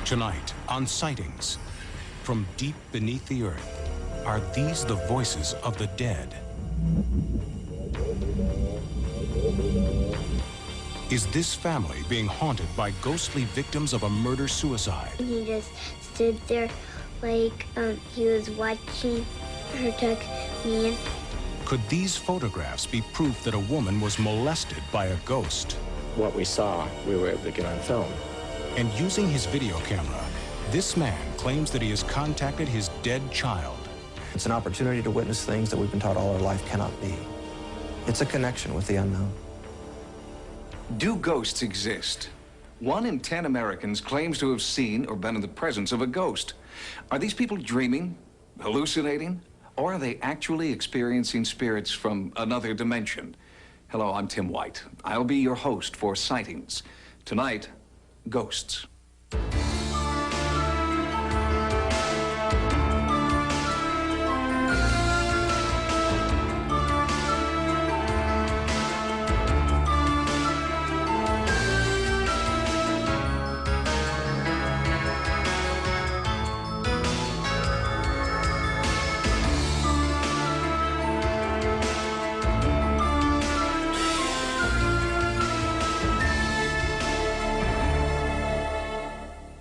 Tonight on Sightings, from deep beneath the earth, are these the voices of the dead? Is this family being haunted by ghostly victims of a murder-suicide? He just stood there like he was watching her tuck me in. Could these photographs be proof that a woman was molested by a ghost? What we saw, we were able to get on film. And using his video camera, this man claims that he has contacted his dead child. It's an opportunity to witness things that we've been taught all our life cannot be. It's a connection with the unknown. Do ghosts exist? 1 in 10 Americans claims to have seen or been in the presence of a ghost. Are these people dreaming, hallucinating, or are they actually experiencing spirits from another dimension? Hello, I'm Tim White. I'll be your host for Sightings. Tonight, ghosts.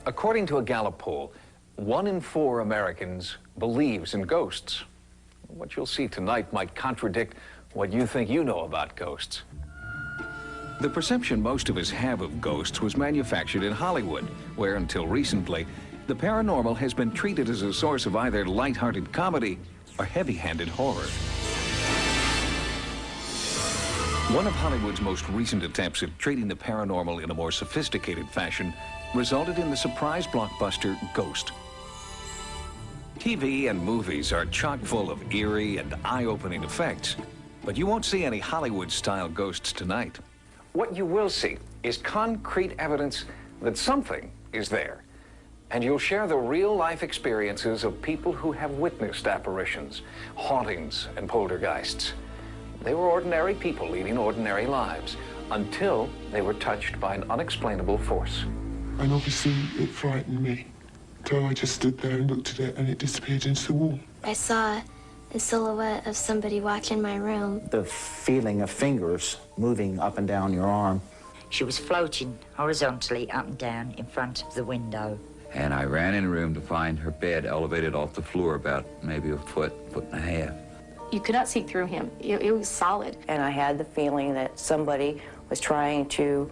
According to a Gallup poll, 1 in 4 Americans believes in ghosts. What you'll see tonight might contradict what you think you know about ghosts. The perception most of us have of ghosts was manufactured in Hollywood, where until recently, the paranormal has been treated as a source of either lighthearted comedy or heavy-handed horror. One of Hollywood's most recent attempts at treating the paranormal in a more sophisticated fashion resulted in the surprise blockbuster Ghost. TV and movies are chock full of eerie and eye-opening effects, but you won't see any Hollywood-style ghosts tonight. What you will see is concrete evidence that something is there, and you'll share the real-life experiences of people who have witnessed apparitions, hauntings, and poltergeists. They were ordinary people leading ordinary lives until they were touched by an unexplainable force. And obviously it frightened me. So I just stood there and looked at it and it disappeared into the wall. I saw the silhouette of somebody watching my room. The feeling of fingers moving up and down your arm. She was floating horizontally up and down in front of the window. And I ran in the room to find her bed elevated off the floor about maybe a foot, foot and a half. You could not see through him. It was solid. And I had the feeling that somebody was trying to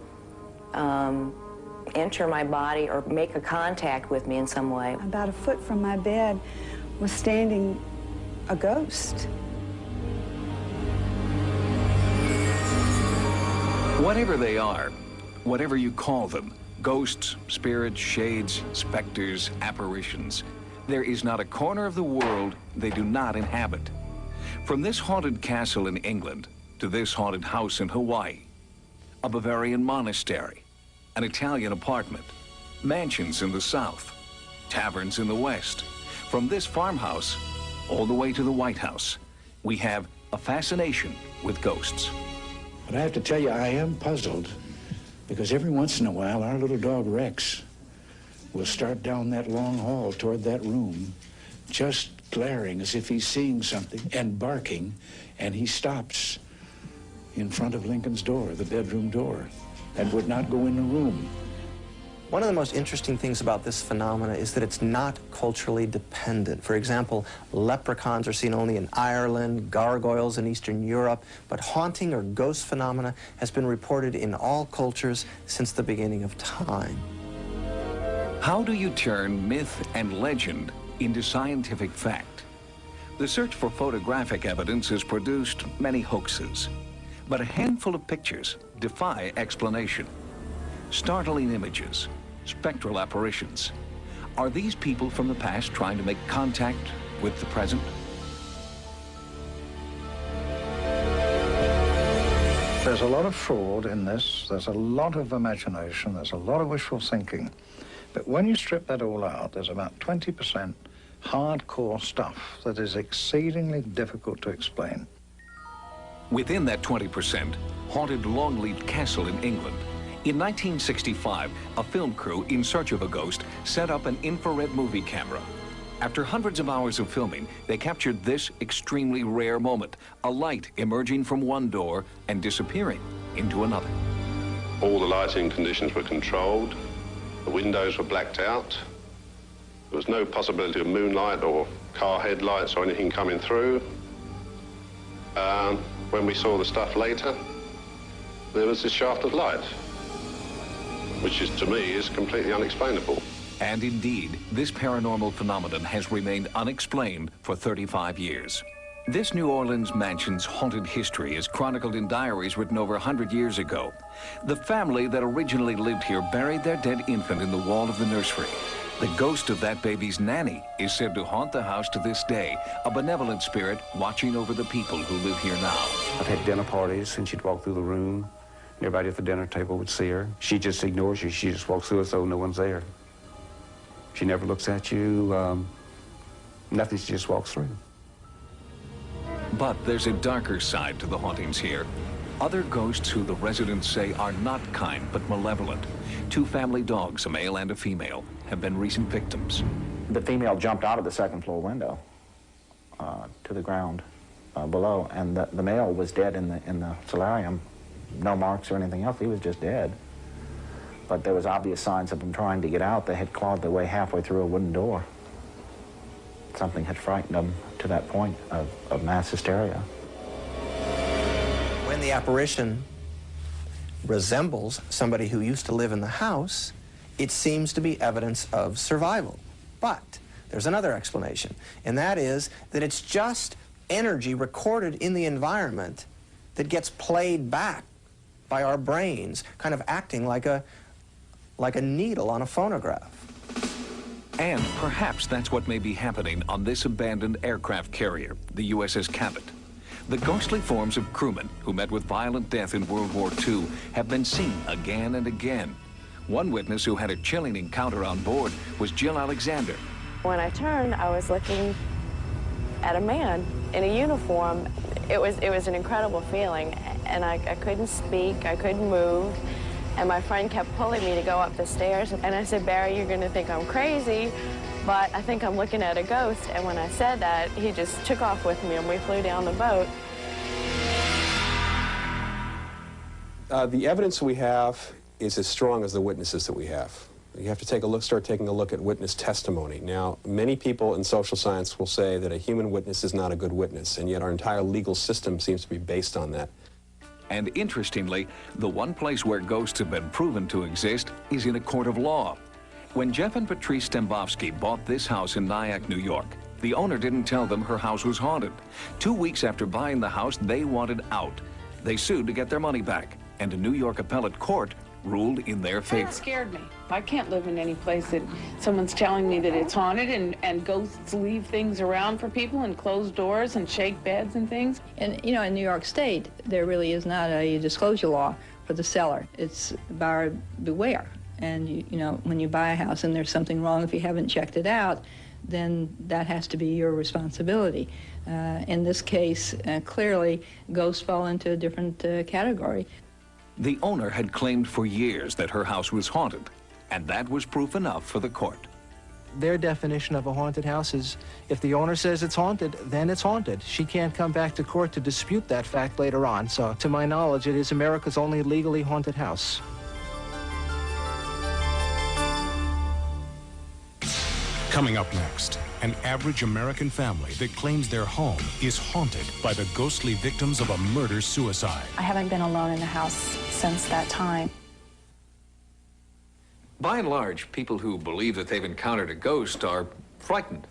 enter my body or make a contact with me in some way. About a foot from my bed was standing a ghost. Whatever they are, whatever you call them, ghosts, spirits, shades, specters, apparitions, there is not a corner of the world they do not inhabit. From this haunted castle in England to this haunted house in Hawaii, a Bavarian monastery, an Italian apartment, mansions in the south, taverns in the west. From this farmhouse all the way to the White House, we have a fascination with ghosts. But I have to tell you, I am puzzled because every once in a while, our little dog Rex will start down that long hall toward that room, just glaring as if he's seeing something and barking, and he stops in front of Lincoln's door, the bedroom door, and would not go in the room. One of the most interesting things about this phenomena is that it's not culturally dependent. For example, leprechauns are seen only in Ireland, gargoyles in Eastern Europe, but haunting or ghost phenomena has been reported in all cultures since the beginning of time. How do you turn myth and legend into scientific fact? The search for photographic evidence has produced many hoaxes, but a handful of pictures defy explanation. Startling images, spectral apparitions. Are these people from the past trying to make contact with the present? There's a lot of fraud in this. There's a lot of imagination. There's a lot of wishful thinking. But when you strip that all out, there's about 20% hardcore stuff that is exceedingly difficult to explain. Within that 20%, haunted Longleat Castle in England In 1965, a film crew in search of a ghost set up an infrared movie camera. After hundreds of hours of filming, they captured this extremely rare moment, a light emerging from one door and disappearing into another. All the lighting conditions were controlled. The windows were blacked out. There was no possibility of moonlight or car headlights or anything coming through. When we saw the stuff later, there was this shaft of light, which is, to me, is completely unexplainable. And indeed, this paranormal phenomenon has remained unexplained for 35 years. This New Orleans mansion's haunted history is chronicled in diaries written over 100 years ago. The family that originally lived here buried their dead infant in the wall of the nursery. The ghost of that baby's nanny is said to haunt the house to this day, a benevolent spirit watching over the people who live here now. I've had dinner parties, and she'd walk through the room. Everybody at the dinner table would see her. She just ignores you. She just walks through as though no one's there. She never looks at you. Nothing, she just walks through. But there's a darker side to the hauntings here. Other ghosts who the residents say are not kind but malevolent. 2 family dogs, a male and a female, have been recent victims. The female jumped out of the second floor window to the ground below, and the male was dead in the solarium. No marks or anything else, he was just dead. But there was obvious signs of them trying to get out. They had clawed their way halfway through a wooden door. Something had frightened them to that point of mass hysteria. When the apparition resembles somebody who used to live in the house, it seems to be evidence of survival. But there's another explanation, and that is that it's just energy recorded in the environment that gets played back by our brains, kind of acting like a needle on a phonograph. And perhaps that's what may be happening on this abandoned aircraft carrier, the USS Cabot. The ghostly forms of crewmen who met with violent death in World War II have been seen again and again. One witness who had a chilling encounter on board was Jill Alexander. When I turned, I was looking at a man in a uniform. It was an incredible feeling, and I couldn't speak, I couldn't move. And my friend kept pulling me to go up the stairs. And I said, Barry, you're going to think I'm crazy, but I think I'm looking at a ghost. And when I said that, he just took off with me, and we flew down the boat. The evidence we have is as strong as the witnesses that we have. You have to start taking a look at witness testimony. Now, many people in social science will say that a human witness is not a good witness, and yet our entire legal system seems to be based on that. And interestingly, the one place where ghosts have been proven to exist is in a court of law. When Jeff and Patrice Stembowski bought this house in Nyack, New York, the owner didn't tell them her house was haunted. 2 weeks after buying the house, they wanted out. They sued to get their money back, and a New York appellate court ruled in their favor. That scared me. I can't live in any place that someone's telling me that it's haunted and ghosts leave things around for people and close doors and shake beds and things. And, you know, in New York State, there really is not a disclosure law for the seller. It's buyer beware. And, you know, when you buy a house and there's something wrong, if you haven't checked it out, then that has to be your responsibility. In this case, clearly, ghosts fall into a different category. The owner had claimed for years that her house was haunted, and that was proof enough for the court. Their definition of a haunted house is if the owner says it's haunted, then it's haunted. She can't come back to court to dispute that fact later on. So, to my knowledge, it is America's only legally haunted house. Coming up next, an average American family that claims their home is haunted by the ghostly victims of a murder-suicide. I haven't been alone in the house since that time. By and large, people who believe that they've encountered a ghost are frightened.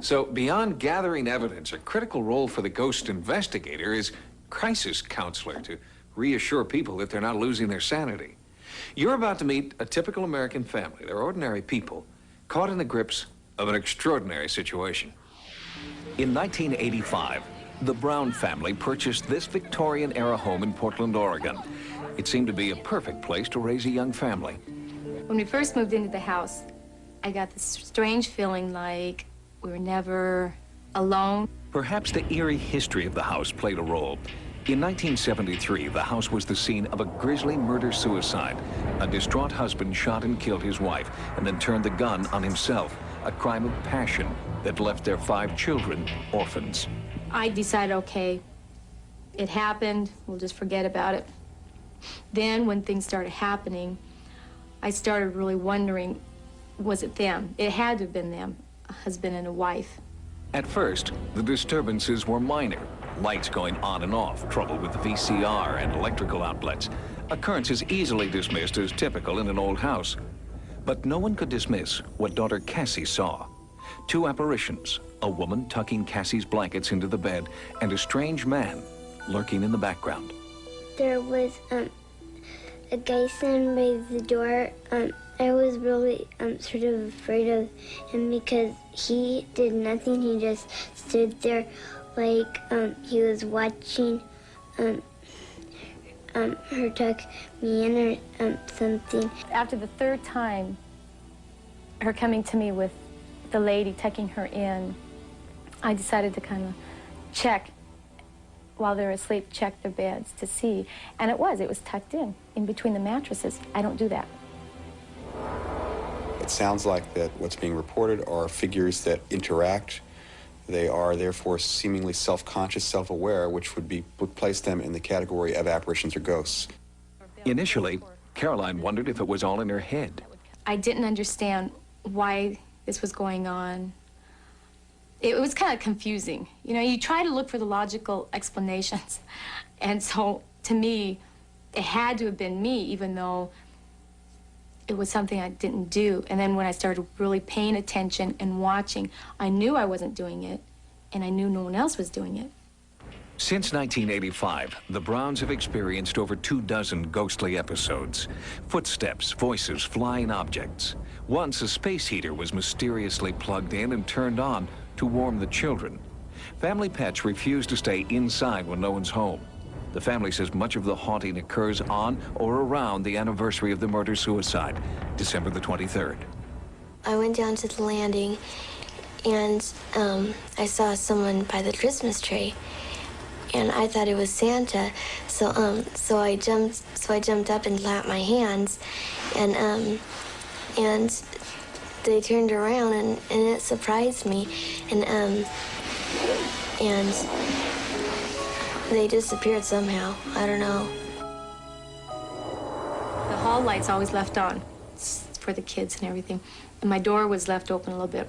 So beyond gathering evidence, a critical role for the ghost investigator is crisis counselor to reassure people that they're not losing their sanity. You're about to meet a typical American family. They're ordinary people caught in the grips of an extraordinary situation. In 1985, the Brown family purchased this Victorian-era home in Portland, Oregon. It seemed to be a perfect place to raise a young family. When we first moved into the house, I got this strange feeling like we were never alone. Perhaps the eerie history of the house played a role. In 1973, the house was the scene of a grisly murder-suicide. A distraught husband shot and killed his wife and then turned the gun on himself, a crime of passion that left their 5 children orphans. I decided, okay, it happened, we'll just forget about it. Then when things started happening, I started really wondering, was it them? It had to have been them, a husband and a wife. At first, the disturbances were minor. Lights going on and off, trouble with the VCR and electrical outlets. Occurrences easily dismissed as typical in an old house. But no one could dismiss what daughter Cassie saw. 2 apparitions, a woman tucking Cassie's blankets into the bed and a strange man lurking in the background. There was a guy standing by the door. I was really sort of afraid of him because he did nothing. He just stood there like he was watching her tuck me in or something. After the 3rd time, her coming to me with the lady tucking her in, I decided to kind of check while they're asleep, check their beds to see. And it was tucked in between the mattresses. I don't do that. It sounds like that what's being reported are figures that interact. They are therefore seemingly self-conscious, self-aware, which would place them in the category of apparitions or ghosts. Initially, Caroline wondered if it was all in her head. I didn't understand why this was going on. It was kind of confusing. You know, you try to look for the logical explanations. And so, to me, it had to have been me, even though it was something I didn't do. And then when I started really paying attention and watching, I knew I wasn't doing it, and I knew no one else was doing it. Since 1985, the Browns have experienced over 24 ghostly episodes. Footsteps, voices, flying objects. Once a space heater was mysteriously plugged in and turned on to warm the children. Family pets refuse to stay inside when no one's home. The family says much of the haunting occurs on or around the anniversary of the murder-suicide, December the 23rd. I went down to the landing and I saw someone by the Christmas tree, and I thought it was Santa. So I jumped up and clapped my hands, and they turned around and it surprised me, and they disappeared somehow. I don't know. The hall light's always left on for the kids and everything. And my door was left open a little bit.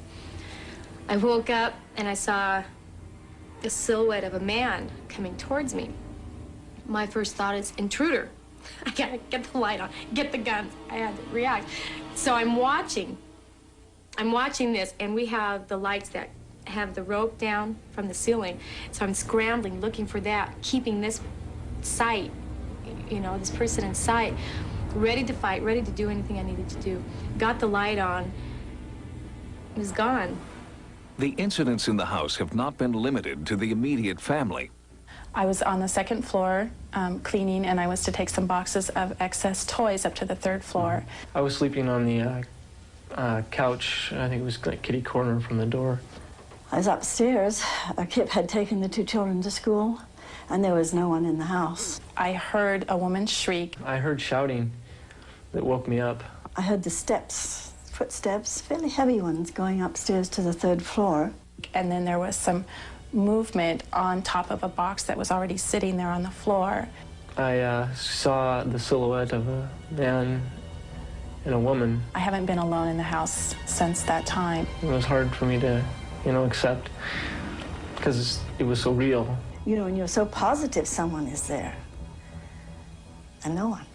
I woke up and I saw the silhouette of a man coming towards me. My first thought is intruder. I gotta get the light on, get the guns. I had to react. So I'm watching this, and we have the lights that have the rope down from the ceiling. So I'm scrambling, looking for that, keeping this sight, you know, this person in sight, ready to fight, ready to do anything I needed to do. Got the light on, it was gone. The incidents in the house have not been limited to the immediate family. I was on the 2nd floor cleaning, and I was to take some boxes of excess toys up to the 3rd floor. I was sleeping on the couch. I think it was like kitty corner from the door. I was upstairs. Kip had taken the 2 children to school, and there was no one in the house. I heard a woman shriek. I heard shouting that woke me up. I heard the steps, footsteps, fairly heavy ones, going upstairs to the 3rd floor. And then there was some movement on top of a box that was already sitting there on the floor. I saw the silhouette of a man and a woman. I haven't been alone in the house since that time. It was hard for me to, accept, because it was so real. You know, and you're so positive someone is there, and no one.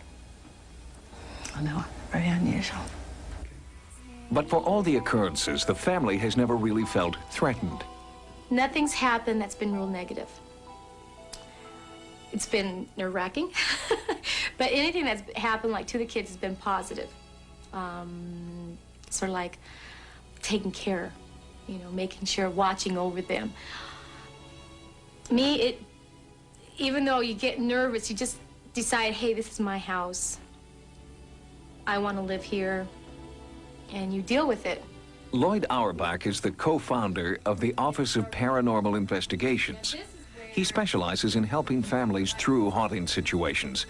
Oh, no one. Very unusual. But for all the occurrences, the family has never really felt threatened. Nothing's happened that's been real negative. It's been nerve-wracking, but anything that's happened, like, to the kids has been positive. Sort of like taking care, making sure, watching over them. Me, even though you get nervous, you just decide, hey, this is my house. I want to live here, and you deal with it. Lloyd Auerbach is the co-founder of the Office of Paranormal Investigations. He specializes in helping families through haunting situations,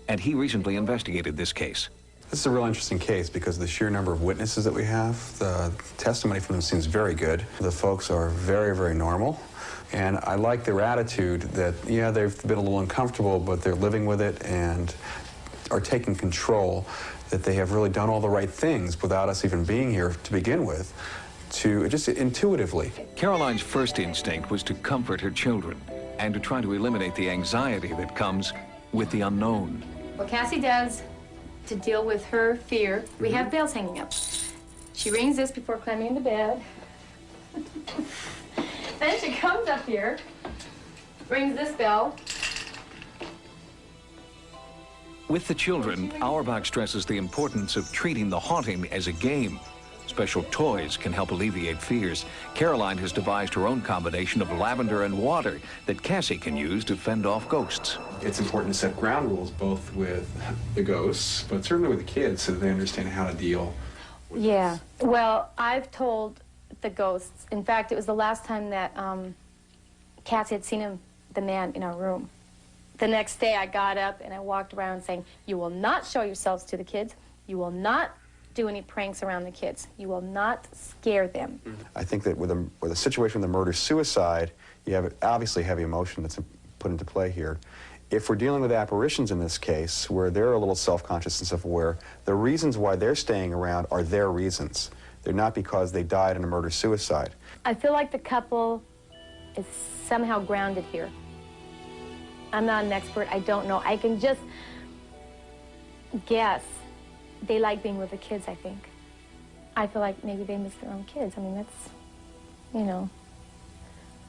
and he recently investigated this case. This is a real interesting case because of the sheer number of witnesses that we have. The testimony from them seems very good. The folks are very, very normal. And I like their attitude that, yeah, they've been a little uncomfortable, but they're living with it and are taking control, that they have really done all the right things without us even being here to begin with, to just intuitively. Caroline's first instinct was to comfort her children and to try to eliminate the anxiety that comes with the unknown. What Cassie does to deal with her fear, we have bells hanging up. She rings this before climbing into bed. Then she comes up here, rings this bell. With the children, Auerbach stresses the importance of treating the haunting as a game. Special toys can help alleviate fears. Caroline has devised her own combination of lavender and water that Cassie can use to fend off ghosts. It's important to set ground rules both with the ghosts, but certainly with the kids so that they understand how to deal with Yeah, well, I've told the ghosts. In fact, it was the last time that Cassie had seen him, the man, in our room. The next day I got up and I walked around saying, you will not show yourselves to the kids. You will not do any pranks around the kids. You will not scare them. I think that with a situation with a murder-suicide, you have obviously heavy emotion that's put into play here. If we're dealing with apparitions in this case, where they're a little self-conscious and self-aware, the reasons why they're staying around are their reasons. They're not because they died in a murder-suicide. I feel like the couple is somehow grounded here. I'm not an expert. I don't know. I can just guess. They like being with the kids, I think. I feel like maybe they miss their own kids. I mean, that's, you know,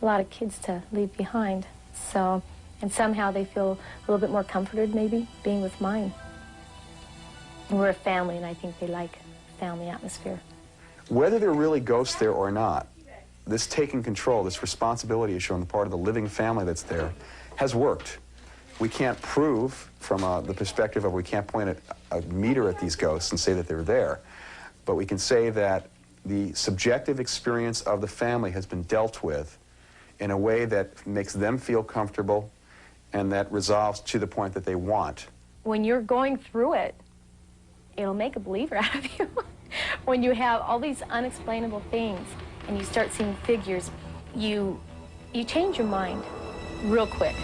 a lot of kids to leave behind. So, and somehow they feel a little bit more comforted, maybe, being with mine. We're a family, and I think they like family atmosphere. Whether there are really ghosts there or not, this taking control, this responsibility issue on the part of the living family that's there has worked. We can't prove from the perspective of, we can't point a meter at these ghosts and say that they're there, but we can say that the subjective experience of the family has been dealt with in a way that makes them feel comfortable and that resolves to the point that they want. When you're going through it, it'll make a believer out of you. When you have all these unexplainable things and you start seeing figures, you change your mind real quick.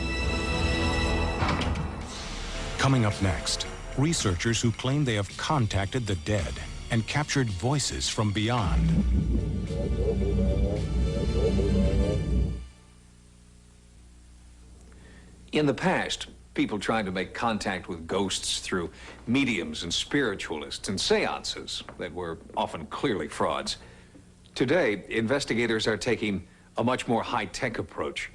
Coming up next, researchers who claim they have contacted the dead and captured voices from beyond. In the past, people tried to make contact with ghosts through mediums and spiritualists and seances that were often clearly frauds. Today, investigators are taking a much more high-tech approach.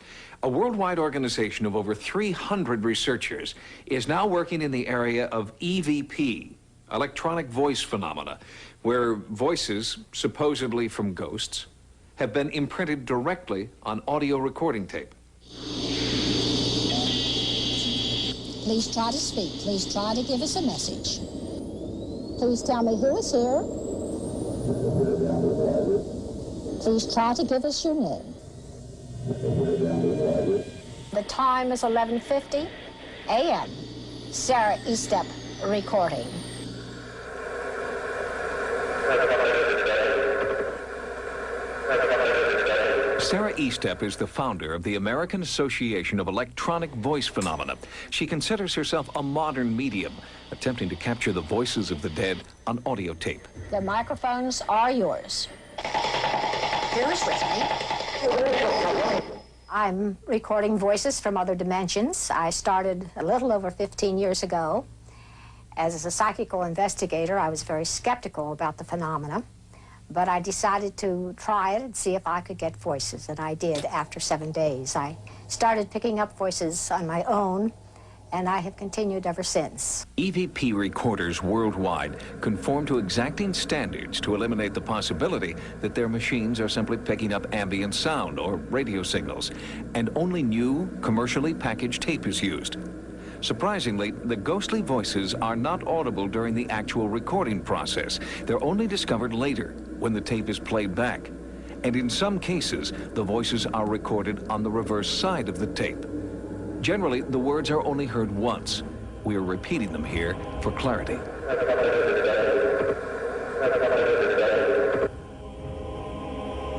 A worldwide organization of over 300 researchers is now working in the area of EVP, electronic voice phenomena, where voices, supposedly from ghosts, have been imprinted directly on audio recording tape. Please try to speak. Please try to give us a message. Please tell me who is here. Please try to give us your name. The time is 11:50 a.m. Sarah Estep recording. Sarah Estep is the founder of the American Association of Electronic Voice Phenomena. She considers herself a modern medium, attempting to capture the voices of the dead on audio tape. The microphones are yours. Here is with me. I'm recording voices from other dimensions. I started a little over 15 years ago. As a psychical investigator, I was very skeptical about the phenomena, but I decided to try it and see if I could get voices, and I did after 7 days. I started picking up voices on my own, and I have continued ever since. EVP recorders worldwide conform to exacting standards to eliminate the possibility that their machines are simply picking up ambient sound or radio signals, and only new, commercially packaged tape is used. Surprisingly, the ghostly voices are not audible during the actual recording process. They're only discovered later, when the tape is played back. And in some cases, the voices are recorded on the reverse side of the tape. Generally, the words are only heard once. We are repeating them here for clarity.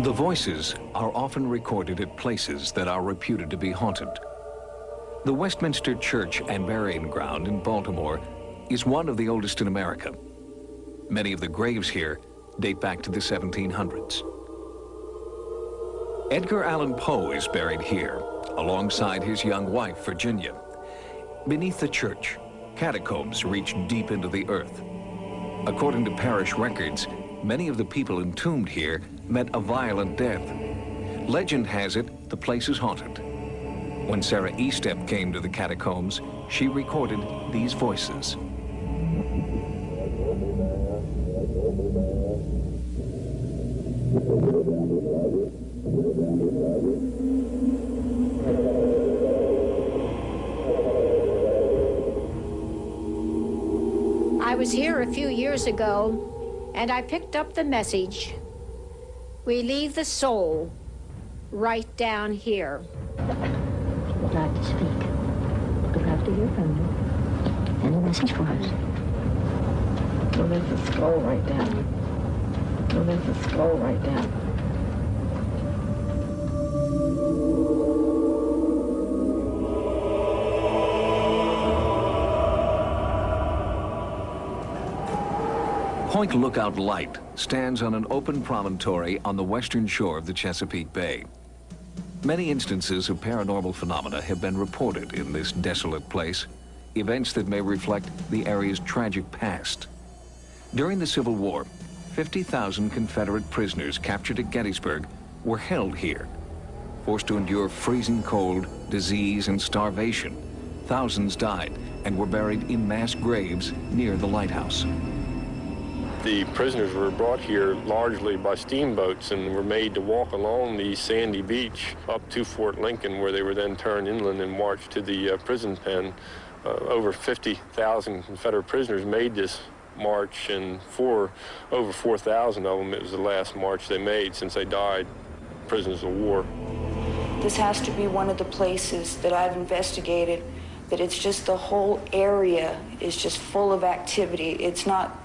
The voices are often recorded at places that are reputed to be haunted. The Westminster Church and Burying Ground in Baltimore is one of the oldest in America. Many of the graves here date back to the 1700s. Edgar Allan Poe is buried here, alongside his young wife, Virginia. Beneath the church, catacombs reach deep into the earth. According to parish records, many of the people entombed here met a violent death. Legend has it the place is haunted. When Sarah Estep came to the catacombs, she recorded these voices. I was here a few years ago, and I picked up the message. We leave the soul right down here. Would like to speak. We'd love to hear from you. Any message for us? Well, there's a skull right down. Well, there's a skull right down. Point Lookout Light stands on an open promontory on the western shore of the Chesapeake Bay. Many instances of paranormal phenomena have been reported in this desolate place, events that may reflect the area's tragic past. During the Civil War, 50,000 Confederate prisoners captured at Gettysburg were held here. Forced to endure freezing cold, disease, and starvation, thousands died and were buried in mass graves near the lighthouse. The prisoners were brought here largely by steamboats and were made to walk along the sandy beach up to Fort Lincoln, where they were then turned inland and marched to the prison pen. Over 50,000 Confederate prisoners made this march, and for over 4,000 of them, it was the last march they made since they died prisoners of war. This has to be one of the places that I've investigated that it's just the whole area is just full of activity. It's not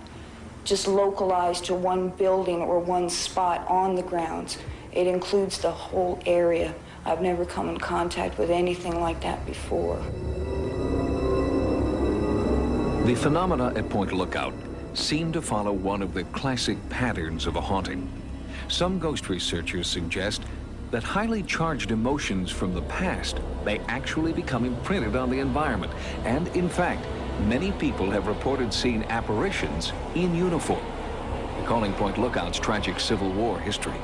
just localized to one building or one spot on the grounds. It includes the whole area. I've never come in contact with anything like that before. The phenomena at Point Lookout seem to follow one of the classic patterns of a haunting. Some ghost researchers suggest that highly charged emotions from the past may actually become imprinted on the environment. And in fact, many people have reported seeing apparitions in uniform, recalling Point Lookout's tragic Civil War history.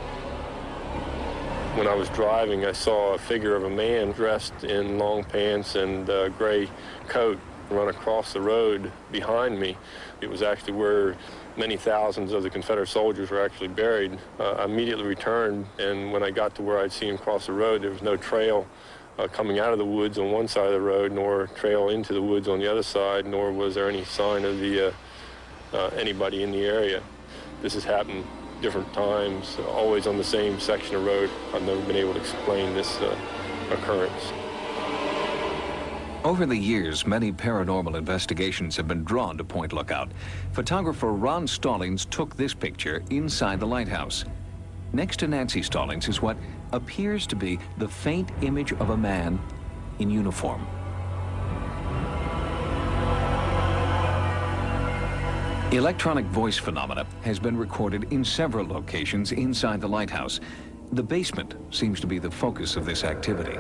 When I was driving, I saw a figure of a man dressed in long pants and a gray coat run across the road behind me. It was actually where many thousands of the Confederate soldiers were actually buried. I immediately returned, and when I got to where I'd seen him cross the road, there was no trail coming out of the woods on one side of the road, nor trail into the woods on the other side, nor was there any sign of the anybody in the area. This has happened different times, always on the same section of road. I've never been able to explain this occurrence. Over the years, many paranormal investigations have been drawn to Point Lookout. Photographer Ron Stallings took this picture inside the lighthouse. Next to Nancy Stallings is what appears to be the faint image of a man in uniform. Electronic voice phenomena has been recorded in several locations inside the lighthouse. The basement seems to be the focus of this activity.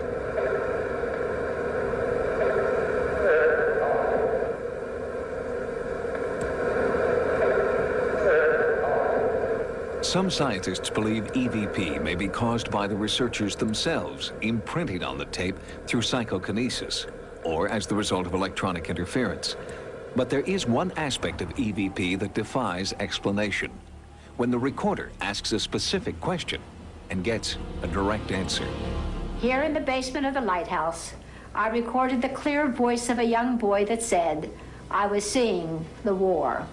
Some scientists believe EVP may be caused by the researchers themselves imprinting on the tape through psychokinesis, or as the result of electronic interference. But there is one aspect of EVP that defies explanation: when the recorder asks a specific question and gets a direct answer. Here in the basement of the lighthouse, I recorded the clear voice of a young boy that said, "I was seeing the war."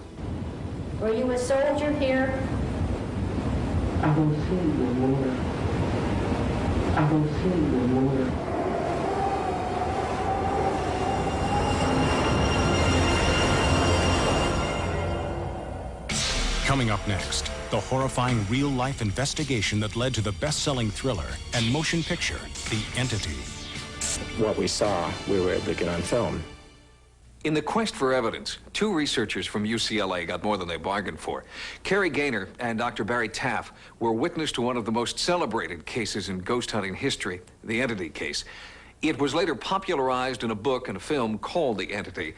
Were you a soldier here? I will see no more. I will see no more. Coming up next, the horrifying real-life investigation that led to the best-selling thriller and motion picture, The Entity. What we saw, we were able to get on film. In the quest for evidence, two researchers from UCLA got more than they bargained for. Carrie Gaynor and Dr. Barry Taff were witness to one of the most celebrated cases in ghost hunting history, the Entity case. It was later popularized in a book and a film called The Entity.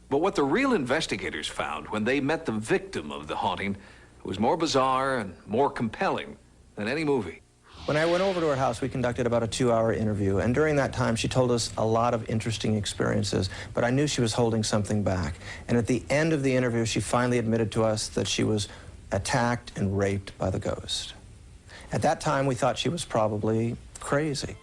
But what the real investigators found when they met the victim of the haunting was more bizarre and more compelling than any movie. When I went over to her house, we conducted about a 2-hour interview, and during that time, she told us a lot of interesting experiences, but I knew she was holding something back. And at the end of the interview, she finally admitted to us that she was attacked and raped by the ghost. At that time, we thought she was probably crazy.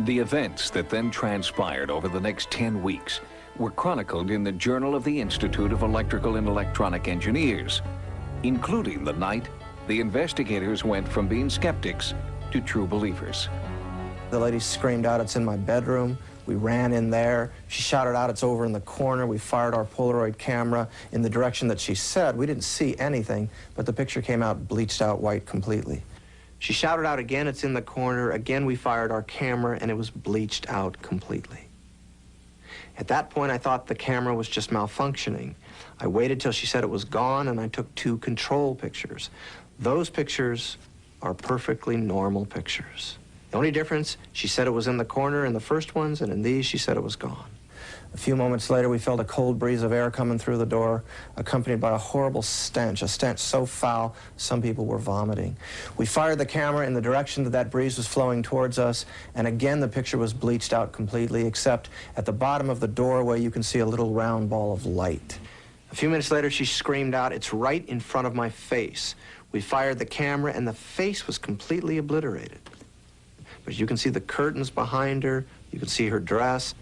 The events that then transpired over the next 10 weeks were chronicled in the Journal of the Institute of Electrical and Electronic Engineers, including the night the investigators went from being skeptics to true believers. The lady screamed out, "It's in my bedroom." We ran in there. She shouted out, "It's over in the corner." We fired our Polaroid camera in the direction that she said. We didn't see anything, but the picture came out bleached out white completely. She shouted out again, "It's in the corner." Again, we fired our camera, and it was bleached out completely. At that point, I thought the camera was just malfunctioning. I waited till she said it was gone, and I took 2 control pictures. Those pictures are perfectly normal pictures. The only difference, she said it was in the corner in the first ones, and in these, she said it was gone. A few moments later, we felt a cold breeze of air coming through the door, accompanied by a horrible stench, a stench so foul, some people were vomiting. We fired the camera in the direction that that breeze was flowing towards us, and again, the picture was bleached out completely, except at the bottom of the doorway, you can see a little round ball of light. A few minutes later, she screamed out, "It's right in front of my face." We fired the camera, and the face was completely obliterated. But you can see the curtains behind her. You can see her dress.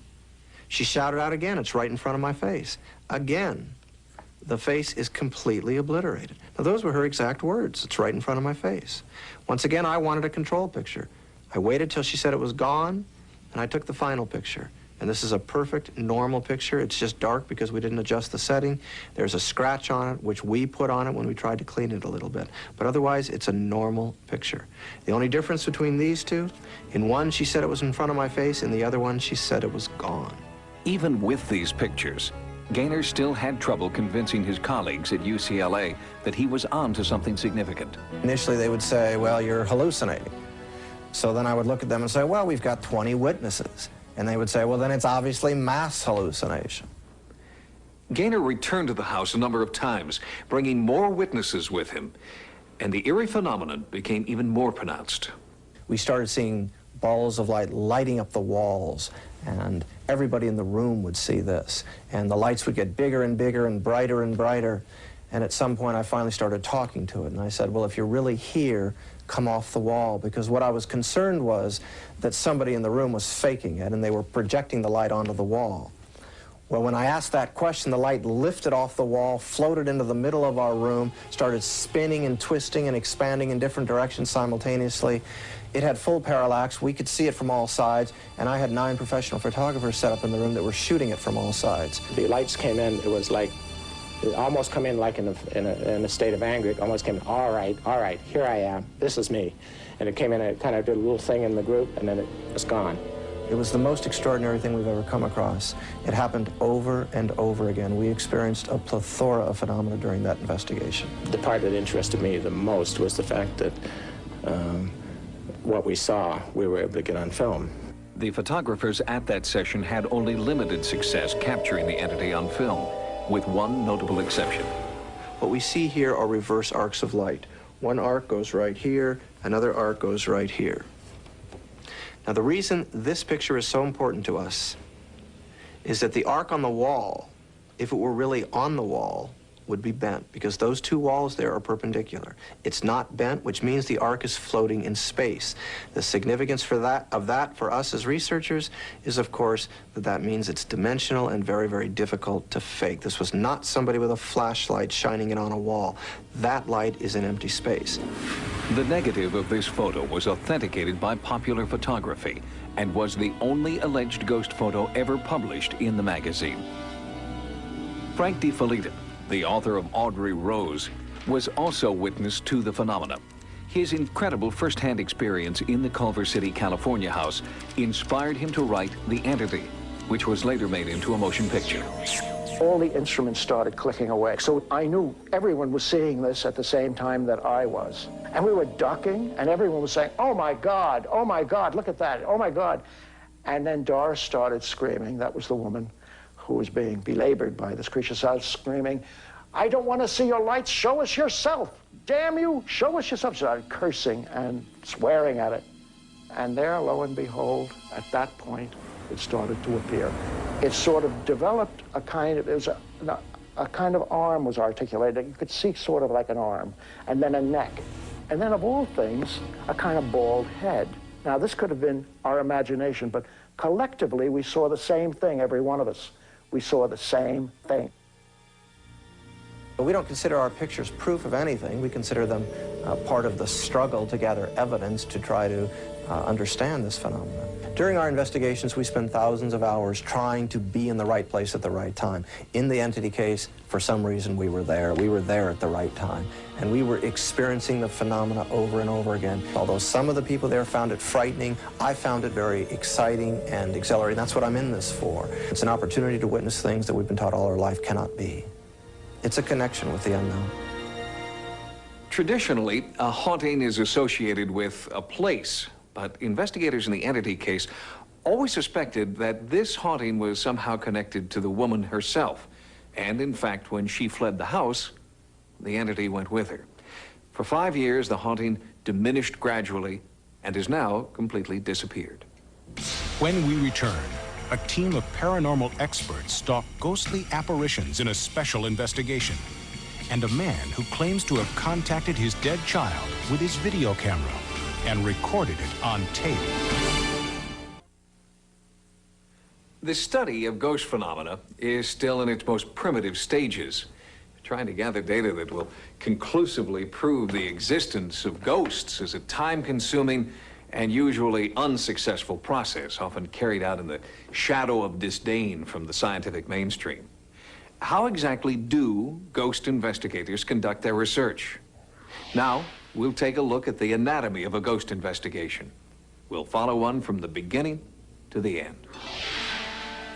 She shouted out again, "It's right in front of my face." Again, the face is completely obliterated. Now, those were her exact words. "It's right in front of my face." Once again, I wanted a control picture. I waited till she said it was gone, and I took the final picture. And this is a perfect, normal picture. It's just dark because we didn't adjust the setting. There's a scratch on it, which we put on it when we tried to clean it a little bit. But otherwise, it's a normal picture. The only difference between these two, in one, she said it was in front of my face. In the other one, she said it was gone. Even with these pictures, Gaynor still had trouble convincing his colleagues at UCLA that he was onto something significant. Initially, they would say, "Well, you're hallucinating." So then I would look at them and say, "Well, we've got 20 witnesses." And they would say, "Well, then it's obviously mass hallucination." Gaynor returned to the house a number of times, bringing more witnesses with him, and the eerie phenomenon became even more pronounced. We started seeing balls of light lighting up the walls, and everybody in the room would see this. And the lights would get bigger and bigger and brighter and brighter. And at some point, I finally started talking to it, and I said, "Well, if you're really here, come off the wall," because what I was concerned was that somebody in the room was faking it, and they were projecting the light onto the wall. Well, when I asked that question, the light lifted off the wall, floated into the middle of our room, started spinning and twisting and expanding in different directions simultaneously. It had full parallax. We could see it from all sides, and I had 9 professional photographers set up in the room that were shooting it from all sides. The lights came in, it was like, it almost come in like in a state of anger. It almost came in, all right, here I am, this is me. And it came in, it kind of did a little thing in the group, and then it was gone. It was the most extraordinary thing we've ever come across. It happened over and over again. We experienced a plethora of phenomena during that investigation. The part that interested me the most was the fact that what we saw, we were able to get on film. The photographers at that session had only limited success capturing the entity on film, with one notable exception. What we see here are reverse arcs of light. One arc goes right here, another arc goes right here. Now, the reason this picture is so important to us is that the arc on the wall, if it were really on the wall, would be bent because those two walls there are perpendicular. It's not bent, which means the ark is floating in space. The significance for that for us as researchers is, of course, that means it's dimensional and very, very difficult to fake. This was not somebody with a flashlight shining it on a wall. That light is in empty space. The negative of this photo was authenticated by Popular Photography and was the only alleged ghost photo ever published in the magazine. Frank DiFelita, the author of Audrey Rose, was also witness to the phenomena. His incredible first-hand experience in the Culver City, California house inspired him to write The Entity, which was later made into a motion picture. All the instruments started clicking away. So I knew everyone was seeing this at the same time that I was. And we were ducking, and everyone was saying, oh my God, look at that, oh my God. And then Doris started screaming. That was the woman who was being belabored by this creature. Started screaming, I don't want to see your lights, show us yourself. Damn you, show us yourself. She started cursing and swearing at it. And there, lo and behold, at that point, it started to appear. It sort of developed a kind of, it was a kind of arm was articulated. You could see sort of like an arm, and then a neck. And then of all things, a kind of bald head. Now this could have been our imagination, but collectively we saw the same thing, every one of us. We saw the same thing. We don't consider our pictures proof of anything. We consider them part of the struggle to gather evidence to try to understand this phenomenon. During our investigations, we spend thousands of hours trying to be in the right place at the right time. In the Entity case, for some reason, we were there. We were there at the right time. And we were experiencing the phenomena over and over again. Although some of the people there found it frightening, I found it very exciting and exhilarating. That's what I'm in this for. It's an opportunity to witness things that we've been taught all our life cannot be. It's a connection with the unknown. Traditionally, a haunting is associated with a place, but investigators in the Entity case always suspected that this haunting was somehow connected to the woman herself. And in fact, when she fled the house, the Entity went with her. For 5 years, the haunting diminished gradually and has now completely disappeared. When we return, a team of paranormal experts stalk ghostly apparitions in a special investigation. And a man who claims to have contacted his dead child with his video camera and recorded it on tape. The study of ghost phenomena is still in its most primitive stages. Trying to gather data that will conclusively prove the existence of ghosts is a time-consuming and usually unsuccessful process, often carried out in the shadow of disdain from the scientific mainstream. How exactly do ghost investigators conduct their research? Now, we'll take a look at the anatomy of a ghost investigation. We'll follow one from the beginning to the end.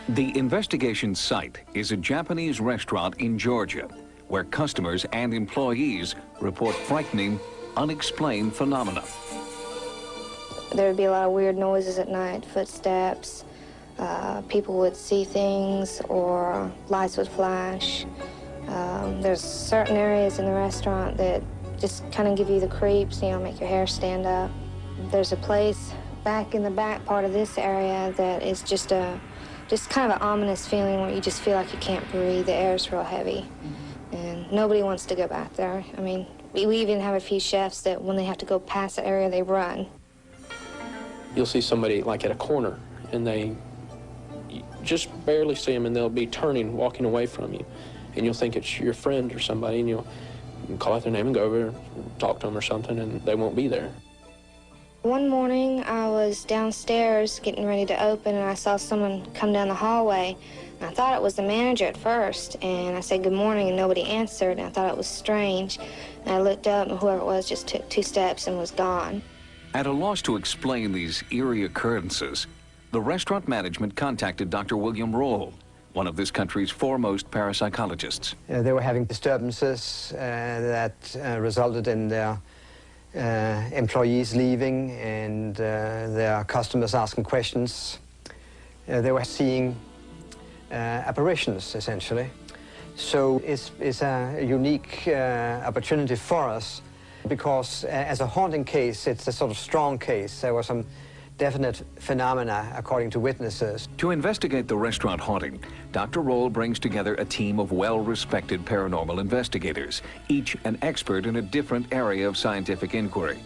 The investigation site is a Japanese restaurant in Georgia, where customers and employees report frightening, unexplained phenomena. There would be a lot of weird noises at night, footsteps. People would see things, or lights would flash. There's certain areas in the restaurant that just kind of give you the creeps, you know, make your hair stand up. There's a place back in the back part of this area that is just kind of an ominous feeling where you just feel like you can't breathe. The air's real heavy, and nobody wants to go back there. I mean, we even have a few chefs that when they have to go past the area, they run. You'll see somebody like at a corner, and you just barely see them, and they'll be turning, walking away from you, and you'll think it's your friend or somebody, and you'll call out their name and go over and talk to them or something, and they won't be there. One morning, I was downstairs getting ready to open, and I saw someone come down the hallway. And I thought it was the manager at first, and I said good morning, and nobody answered, and I thought it was strange. And I looked up, and whoever it was just took 2 steps and was gone. At a loss to explain these eerie occurrences, the restaurant management contacted Dr. William Roll, one of this country's foremost parapsychologists. They were having disturbances that resulted in their employees leaving and their customers asking questions. They were seeing apparitions, essentially. So it's a unique opportunity for us because as a haunting case, it's a sort of strong case. There were some definite phenomena, according to witnesses. To investigate the restaurant haunting, Dr. Roll brings together a team of well-respected paranormal investigators, each an expert in a different area of scientific inquiry.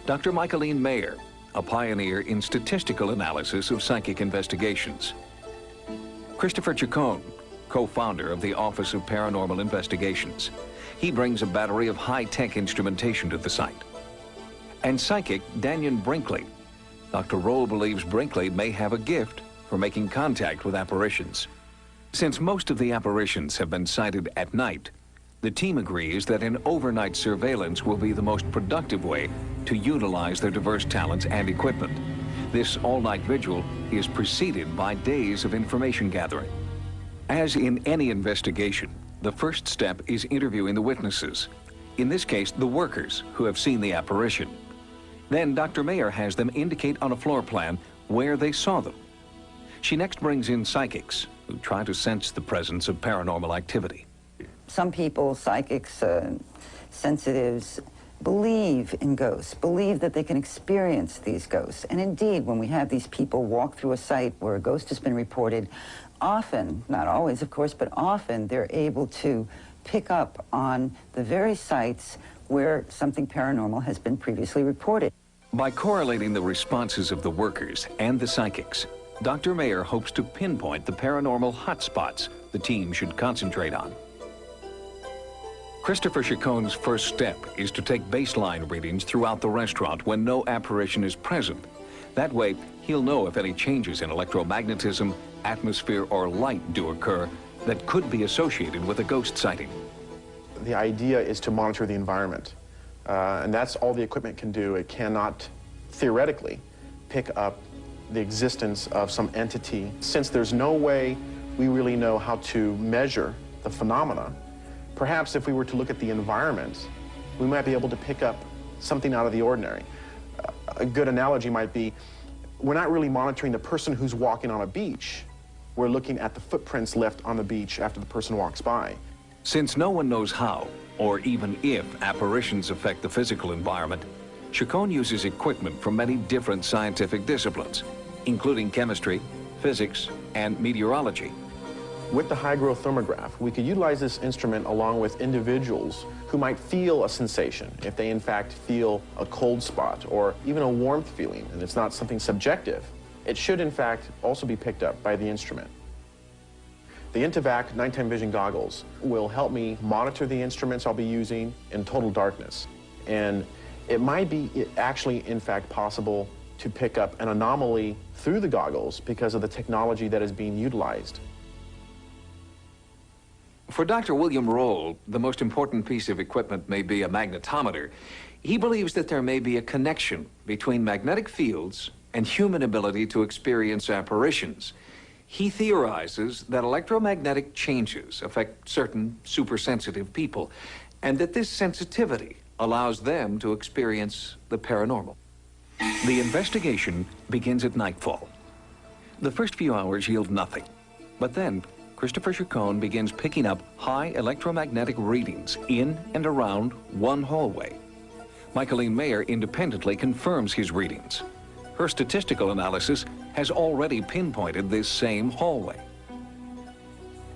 Dr. Michaeline Mayer, a pioneer in statistical analysis of psychic investigations. Christopher Chacon, co-founder of the Office of Paranormal Investigations. He brings a battery of high-tech instrumentation to the site. And psychic Daniel Brinkley. Dr. Roll believes Brinkley may have a gift for making contact with apparitions. Since most of the apparitions have been sighted at night, the team agrees that an overnight surveillance will be the most productive way to utilize their diverse talents and equipment. This all-night vigil is preceded by days of information gathering. As in any investigation, the first step is interviewing the witnesses. In this case, the workers who have seen the apparition. Then Dr. Mayer has them indicate on a floor plan where they saw them. She next brings in psychics who try to sense the presence of paranormal activity. Some people, psychics, sensitives, believe in ghosts, believe that they can experience these ghosts. And indeed, when we have these people walk through a site where a ghost has been reported, often, not always of course, but often they're able to pick up on the very sites where something paranormal has been previously reported. By correlating the responses of the workers and the psychics, Dr. Mayer hopes to pinpoint the paranormal hotspots the team should concentrate on. Christopher Chacon's first step is to take baseline readings throughout the restaurant when no apparition is present. That way, he'll know if any changes in electromagnetism, atmosphere, or light do occur that could be associated with a ghost sighting. The idea is to monitor the environment, and that's all the equipment can do. It cannot, theoretically, pick up the existence of some entity. Since there's no way we really know how to measure the phenomena, perhaps if we were to look at the environment, we might be able to pick up something out of the ordinary. A good analogy might be, we're not really monitoring the person who's walking on a beach. We're looking at the footprints left on the beach after the person walks by. Since no one knows how, or even if, apparitions affect the physical environment, Chacon uses equipment from many different scientific disciplines, including chemistry, physics, and meteorology. With the high-growth thermograph, we could utilize this instrument along with individuals who might feel a sensation, if they in fact feel a cold spot or even a warmth feeling, and it's not something subjective. It should in fact also be picked up by the instrument. The Intivac nighttime vision goggles will help me monitor the instruments I'll be using in total darkness. And it might be actually in fact possible to pick up an anomaly through the goggles because of the technology that is being utilized. For Dr. William Roll, the most important piece of equipment may be a magnetometer. He believes that there may be a connection between magnetic fields and human ability to experience apparitions. He theorizes that electromagnetic changes affect certain supersensitive people, and that this sensitivity allows them to experience the paranormal. The investigation begins at nightfall. The first few hours yield nothing, but then Christopher Chacon begins picking up high electromagnetic readings in and around one hallway. Michaeline Mayer independently confirms his readings. Her statistical analysis has already pinpointed this same hallway.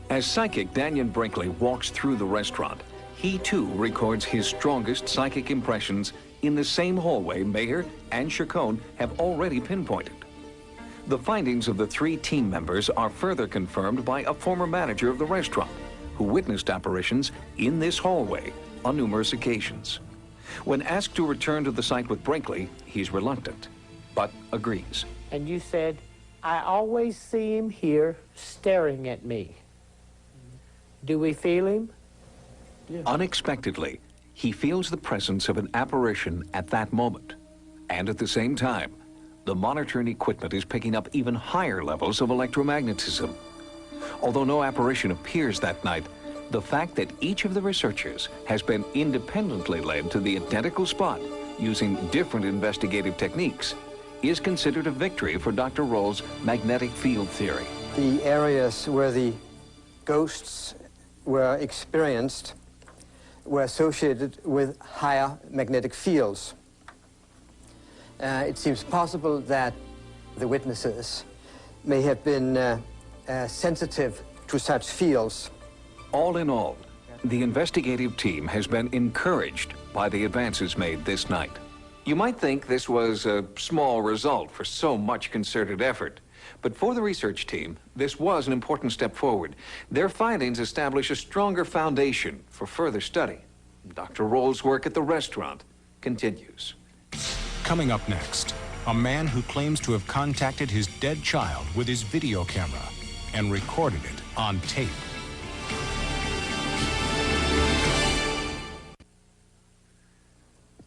As psychic Daniel Brinkley walks through the restaurant, he too records his strongest psychic impressions in the same hallway Mayer and Chacon have already pinpointed. The findings of the three team members are further confirmed by a former manager of the restaurant who witnessed apparitions in this hallway on numerous occasions. When asked to return to the site with Brinkley, he's reluctant, but agrees. And you said, I always see him here staring at me. Do we feel him? Yeah. Unexpectedly, he feels the presence of an apparition at that moment. And at the same time, the monitoring equipment is picking up even higher levels of electromagnetism. Although no apparition appears that night, the fact that each of the researchers has been independently led to the identical spot using different investigative techniques is considered a victory for Dr. Roll's magnetic field theory. The areas where the ghosts were experienced were associated with higher magnetic fields. It seems possible that the witnesses may have been sensitive to such fields. All in all, the investigative team has been encouraged by the advances made this night. You might think this was a small result for so much concerted effort, but for the research team, this was an important step forward. Their findings establish a stronger foundation for further study. Dr. Roll's work at the restaurant continues. Coming up next, a man who claims to have contacted his dead child with his video camera and recorded it on tape.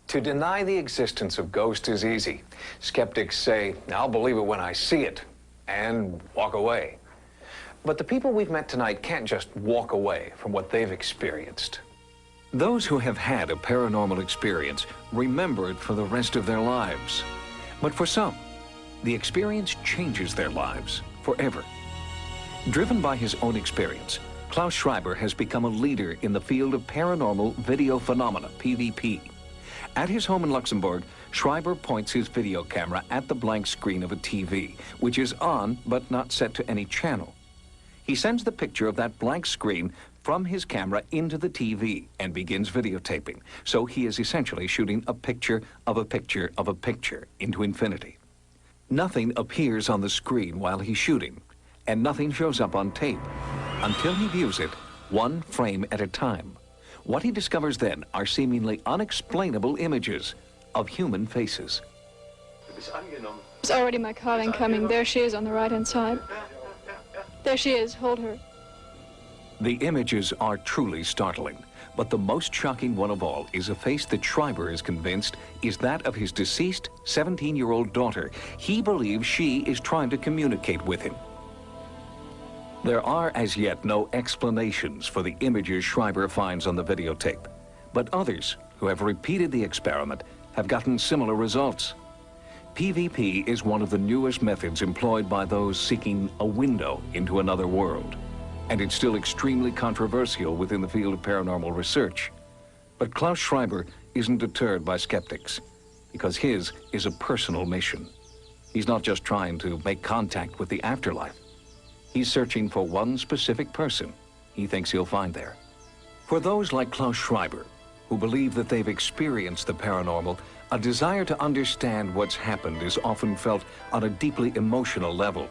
To deny the existence of ghosts is easy. Skeptics say, "I'll believe it when I see it," and walk away. But the people we've met tonight can't just walk away from what they've experienced. Those who have had a paranormal experience remember it for the rest of their lives. But for some, the experience changes their lives forever. Driven by his own experience, Klaus Schreiber has become a leader in the field of paranormal video phenomena, PVP. At his home in Luxembourg, Schreiber points his video camera at the blank screen of a TV, which is on but not set to any channel. He sends the picture of that blank screen from his camera into the TV and begins videotaping. So he is essentially shooting a picture of a picture of a picture into infinity. Nothing appears on the screen while he's shooting, and nothing shows up on tape until he views it one frame at a time. What he discovers then are seemingly unexplainable images of human faces. It's already my car incoming. There she is on the right-hand side. There she is. Hold her. The images are truly startling, but the most shocking one of all is a face that Schreiber is convinced is that of his deceased 17-year-old daughter. He believes she is trying to communicate with him. There are as yet no explanations for the images Schreiber finds on the videotape, but others who have repeated the experiment have gotten similar results. PVP is one of the newest methods employed by those seeking a window into another world, and it's still extremely controversial within the field of paranormal research. But Klaus Schreiber isn't deterred by skeptics, because his is a personal mission. He's not just trying to make contact with the afterlife. He's searching for one specific person he thinks he'll find there. For those like Klaus Schreiber, who believe that they've experienced the paranormal, a desire to understand what's happened is often felt on a deeply emotional level.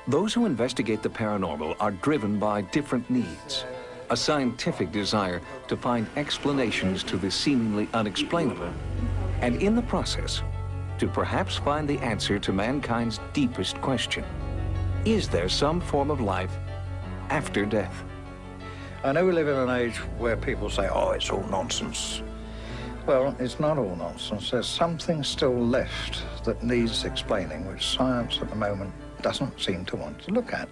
Those who investigate the paranormal are driven by different needs. A scientific desire to find explanations to the seemingly unexplainable, and in the process, to perhaps find the answer to mankind's deepest question. Is there some form of life after death? I know we live in an age where people say, oh, it's all nonsense. Well, it's not all nonsense. There's something still left that needs explaining, which science at the moment doesn't seem to want to look at.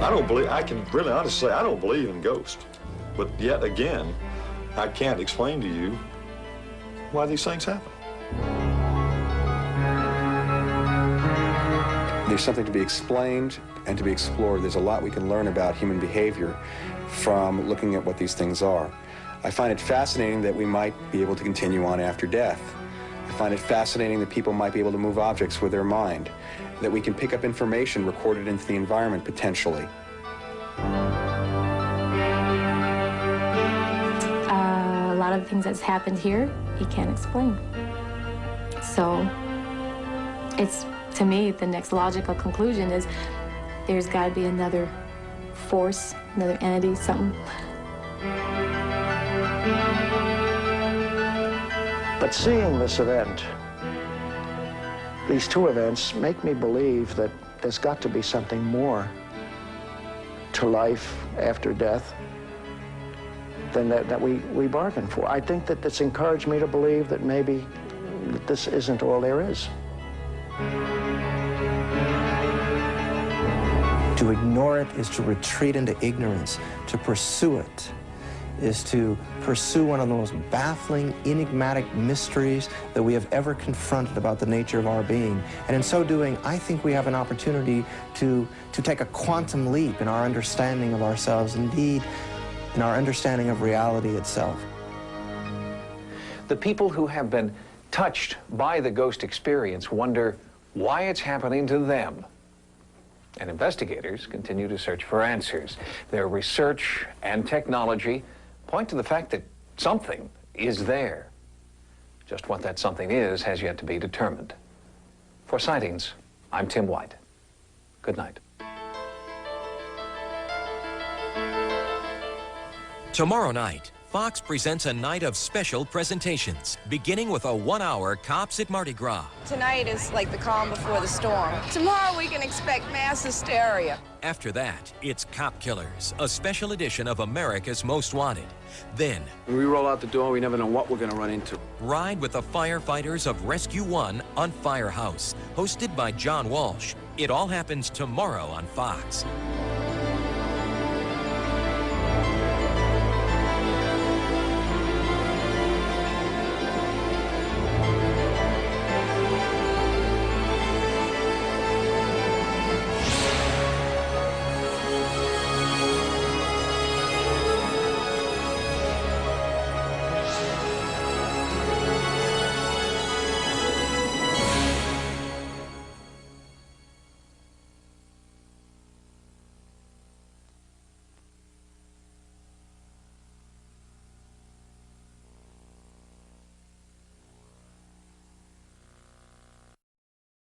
I don't believe, I can really honestly say, I don't believe in ghosts. But yet again, I can't explain to you why these things happen. There's something to be explained and to be explored. There's a lot we can learn about human behavior from looking at what these things are. I find it fascinating that we might be able to continue on after death. I find it fascinating that people might be able to move objects with their mind, that we can pick up information recorded into the environment potentially. A lot of the things that's happened here, he can't explain. So it's, to me, the next logical conclusion is there's got to be another force, another entity, something. But seeing this event, these two events, make me believe that there's got to be something more to life after death than that we bargained for. I think that it's encouraged me to believe that maybe that this isn't all there is. To ignore it is to retreat into ignorance. To pursue it is to pursue one of the most baffling, enigmatic mysteries that we have ever confronted about the nature of our being. And in so doing, I think we have an opportunity to take a quantum leap in our understanding of ourselves, indeed, in our understanding of reality itself. The people who have been touched by the ghost experience wonder why it's happening to them. And investigators continue to search for answers. Their research and technology point to the fact that something is there. Just what that something is has yet to be determined. For Sightings, I'm Tim White. Good night. Tomorrow night, Fox presents a night of special presentations, beginning with a 1-hour Cops at Mardi Gras. Tonight is like the calm before the storm. Tomorrow we can expect mass hysteria. After that, it's Cop Killers, a special edition of America's Most Wanted. Then, when we roll out the door, we never know what we're going to run into. ride with the firefighters of Rescue 1 on Firehouse, hosted by John Walsh. It all happens tomorrow on Fox.